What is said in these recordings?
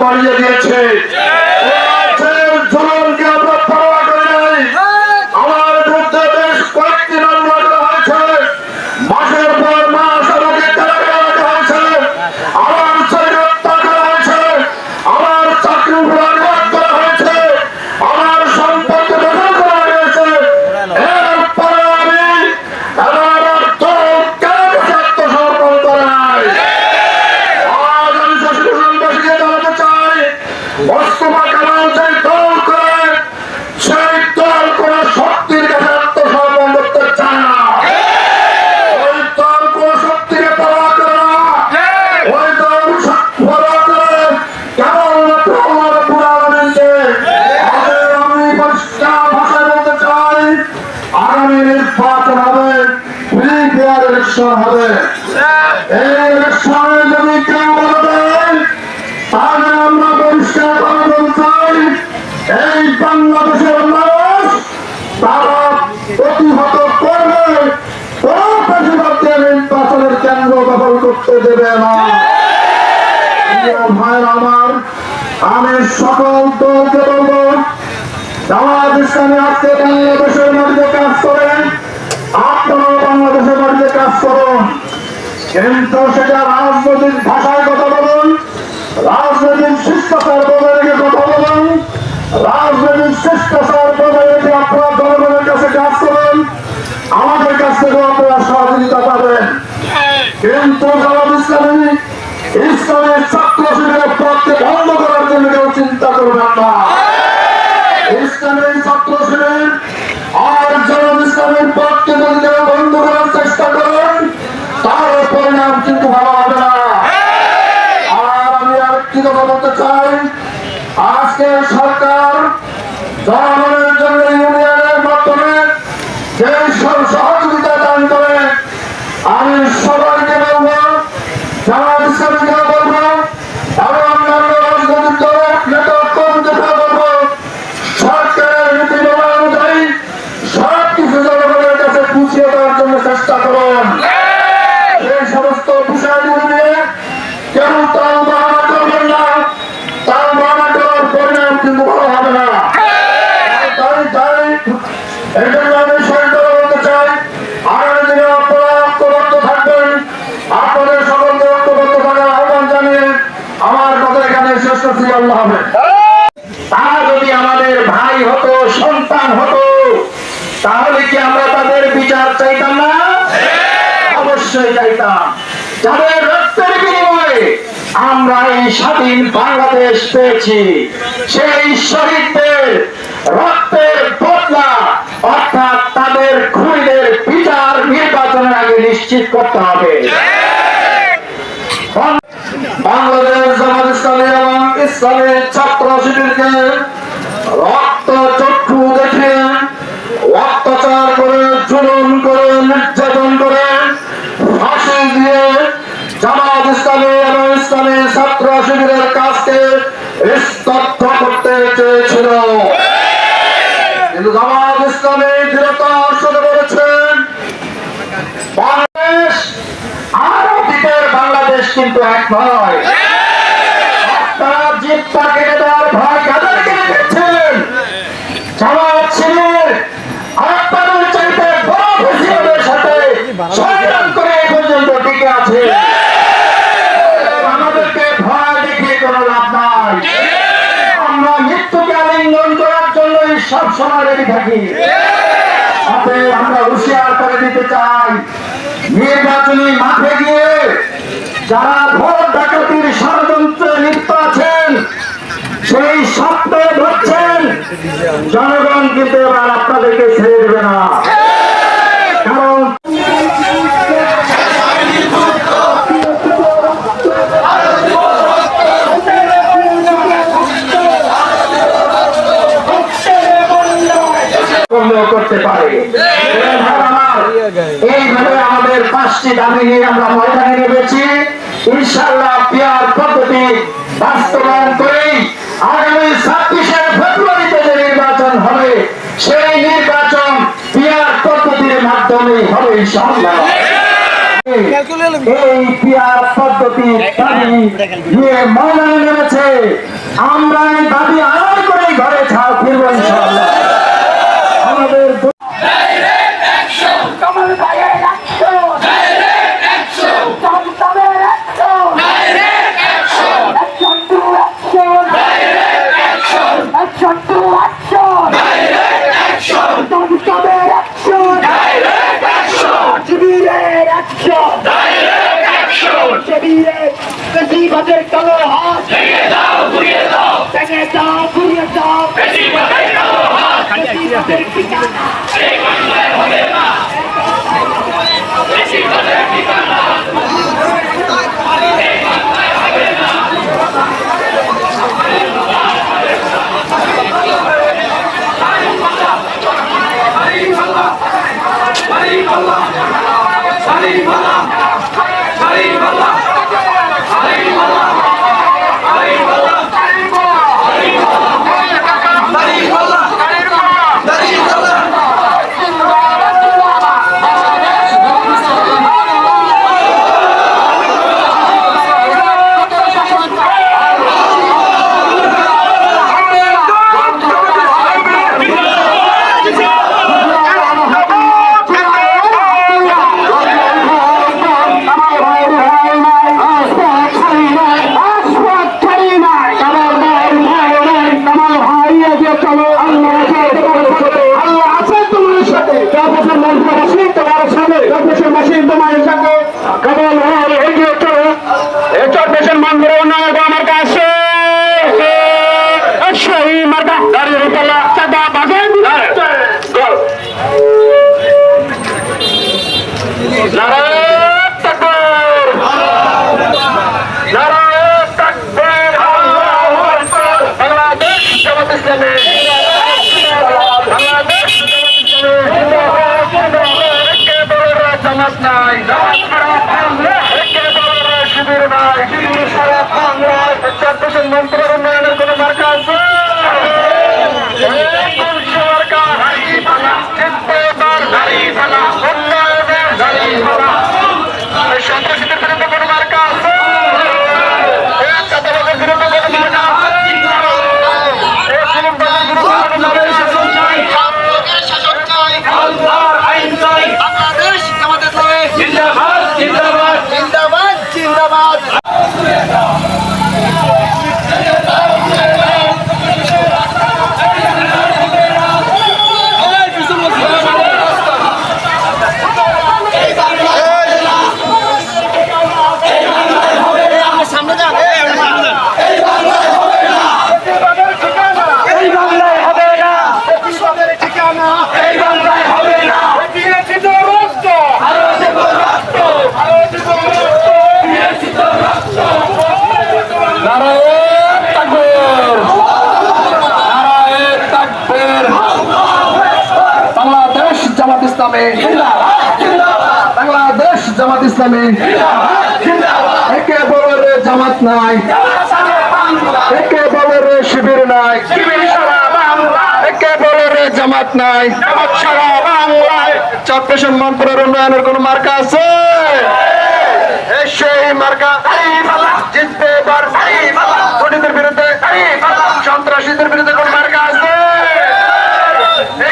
বাড়িয়ে দিয়েছে। জনগণকে আমরা পাওয়া করে নাই। আমার বিরুদ্ধে বেশ কয়েকটি মামলা করা হয়েছে। মাসের পর মাস আমাকে কারাগারে রাখা হয়েছে। আমার শরীর হত্যা করা হয়েছে। আমার চাকরি বরবাদ করা হয়েছে। আমার সম্পত্তি দখল করা হয়েছে। এরপরে আমি আমার দল কেন আত্মসমর্পণ করে নাই? আজ আমি শাসনবাসীকে জানাতে চাই, মোস্তফা কামাল যে দল করে, সেই দল কোনো শক্তির কাছে আত্মসমর্পণ করতে চায় না। ওই দল কোনো শক্তিকে পরোয়া করে না। ওই দল পরোয়া করে কেবলমাত্র আমার পুরাণকে। আমি পরিষ্কার ভাষায় বলতে চাই, আগামী নির্বাচন হবে, ফ্রি ফেয়ার ইলেকশন হবে। এই ইলেকশনে যদি কেউ বলবে, তাহলে আমরা পরিষ্কার করে বলতে চাই, এই বাংলাদেশের মানুষ তারা প্রতিহত করবে, কোন বেশিরভাগকে নির্বাচনের কেন্দ্র দখল করতে দেবে না। ভাইয়ের আমার, আমি সকল দলকে বলবো, জামায়াত ইসলামী আজকে বাংলাদেশের মাটিতে কাজ করেন, আপনারাও বাংলাদেশের মাটিতে কাজ করুন, কিন্তু সেটা রাজনৈতিক ভাষায় কথা বলুন, রাজনৈতিক শিষ্টাচার বজায় রেখে কথা বলুন, রাজনৈতিক শিষ্টাচার বজায় রেখে আপনারা জনগণের কাছে কাজ করুন, আমাদের কাছ থেকেও আপনারা সহযোগিতা পাবেন। কিন্তু জামায়াত ইসলামী ইসলামের ছাত্র শিবিরের পথকে বন্ধ করার জন্য কেউ চিন্তা করবেন না। ইসলামের ছাত্র শিবির আর জামায়াত ইসলামের পথকে যদি কেউ বন্ধ করার চেষ্টা করেন, তার পরিণাম কিন্তু ভালো হবে না। আর আমি আরেকটি কথা বলতে চাই, আজকে সরকার জনগণের জন্য ইউনিয়নের মাধ্যমে যে সহযোগিতা দান করে, আমি সবাইকে বলবো, জামায়াত ইসলামীকে বলবো এবং অন্যান্য রাজনৈতিক দলের নেতা কর্মীদেরকে বলবো, সরকারের নীতি অনুযায়ী সবকিছু জনগণের কাছে পুছিয়ে দেওয়ার জন্য চেষ্টা করুন। এই সমস্ত বিষয়গুলো নিয়ে কেউ তাল বাহানা করবেন না। তাল বাহানা করার পরিণাম কিন্তু ভালো হবে না। এই জন্য আমি সরকার বলতে চাই, আগামী দিনে আপনারা ঐক্যবদ্ধ থাকবেন। আপনাদের সকলকে ঐক্যবদ্ধ থাকার আহ্বান জানিয়ে আমার কথা এখানে শেষ করছি। আল্লাহ হাফেজ। তারা যদি আমাদের ভাই হতো, সন্তান হতো, তাহলে কি আমরা তাদের বিচার চাইতাম না? অবশ্যই চাইতাম। যাদের রক্তের বিনিময়ে আমরা এই স্বাধীন বাংলাদেশ পেয়েছি, সেই শহীদদের রক্তের বদলা অর্থাৎ তাদের খুনিদের বিচার নির্বাচনের আগে নিশ্চিত করতে হবে। বাংলাদেশ জামায়াত ইসলামী এবং ইসলামী ছাত্র শিবিরকে রক্ত চক্ষু দেখে অত্যাচার করে, জুলুম করে, নির্যাতন করে, ফাঁসি দিয়ে জামায়াত ইসলামী এবং ইসলামী ছাত্র শিবিরের কাজকে স্তব্ধ করতে চেয়েছিল, কিন্তু জামায়াত ইসলামী দৃঢ়তার সাথে বলেছেন, বাংলাদেশ আর অতীতের বাংলাদেশ কিন্তু এক নয়। আপনারা জিপ্পা কেটে দেওয়ার ভয় কাদেরকে দেখছেন? জামায়াত শিবির আপনাদের চাইতে বড় ফেসিবাদের সাথে সংগ্রাম করে এই পর্যন্ত টিকে আছে। আমাদেরকে ভয় দেখিয়ে কোনো লাভ নাই। আমরা মৃত্যুকে আলিঙ্গন করার জন্যই সব সময় রেডি থাকি। আমরা হুঁশিয়ার করে দিতে চাই, নির্বাচনী মাঠে গিয়ে যারা ভোট ডাকাতির ষড়যন্ত্রে লিপ্ত আছেন, সেই স্বপ্নে ধরছেন, জনগণ কিন্তু এবার আপনাদেরকে ছেড়ে দেবে না। কারণ করতে পারে। এইভাবে আমাদের 5টি দাবি নিয়ে আমরা ময়দানে নেমেছি। ইনশাআল্লাহ পিয়ার পদ্ধতি বাস্তবায়ন করেই আগামী 26শে ফেব্রুয়ারিতে যে নির্বাচন হবে, সেই নির্বাচন পিয়ার পদ্ধতির মাধ্যমে হবে ইনশাআল্লাহ। এই পিয়ার পদ্ধতি নিয়ে ময়দানে নেমেছে আমরা এই দাবি আদায় করে ঘরে ছাড় ফিরবো ইনশাআল্লাহ। আমাদের কামাল ভাইয়ের অ্যাকশন ডাইরেক্ট অ্যাকশন জনতাদের action direct action action to action direct action action to action direct action জনতাদের অ্যাকশন ডাইরেক্ট অ্যাকশন শিবিরের অ্যাকশন ডাইরেক্ট অ্যাকশন শিবিরের বেশিরভাগের কালো হাত ভেঙে দাও ঘুরিয়ে দাও ভেঙে দাও ঘুরিয়ে দাও বেশিরভাগের কালো হাত বেশিরভাগের ঠিকানা এই বাংলায় হবে না বেশিরভাগের ঠিকানা এই বাংলায় হবে না মন্ত্রীর উন্নয়নের কোন মার্কা আছে সন্ত্রাসীদের বিরুদ্ধে কোন মার্কা আছে চাঁদাবাজের বিরুদ্ধে কোন মার্কা আছে বাংলাদেশ আমাদের জিন্দাবাদ জিন্দাবাদ জিন্দাবাদ জিন্দাবাদ বাংলাদেশ জামাত ইসলামী একে বলে জামাত নাই একে বলে শিবির নাই একে বলে জামাত নাই সারা বাংলায় চট্টগ্রাম মন্ত্রীর উন্নয়নের কোন মার্কা আছে সেই মার্কা জিততে এবার খুনিদের বিরুদ্ধে সন্ত্রাসীদের বিরুদ্ধে কোন মার্কা আছে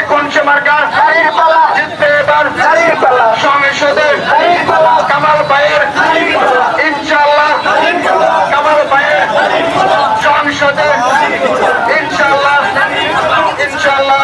কোন সে মার্কা জিততে এবার সংসদে কামাল ভাইয়ের ইনশাআল্লাহ কামাল ভাইয়ের সংসদে ইনশাআল্লাহ ইনশাআল্লাহ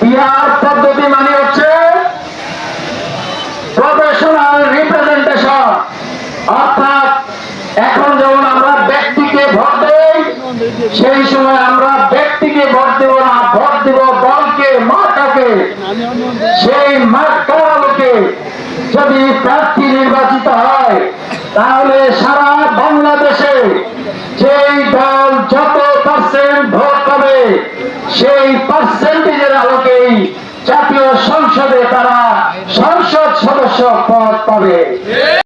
বিহার পদ্ধতি মানে হচ্ছে প্রফেশনাল যদি প্রার্থী নির্বাচিত হয় তাহলে সারা বাংলাদেশে যেই দল যত পার্সেন্ট ভোট পাবে সেই পার্সেন্টেজের আলোকেই জাতীয় সংসদে তারা সংসদ সদস্য পদ পাবে।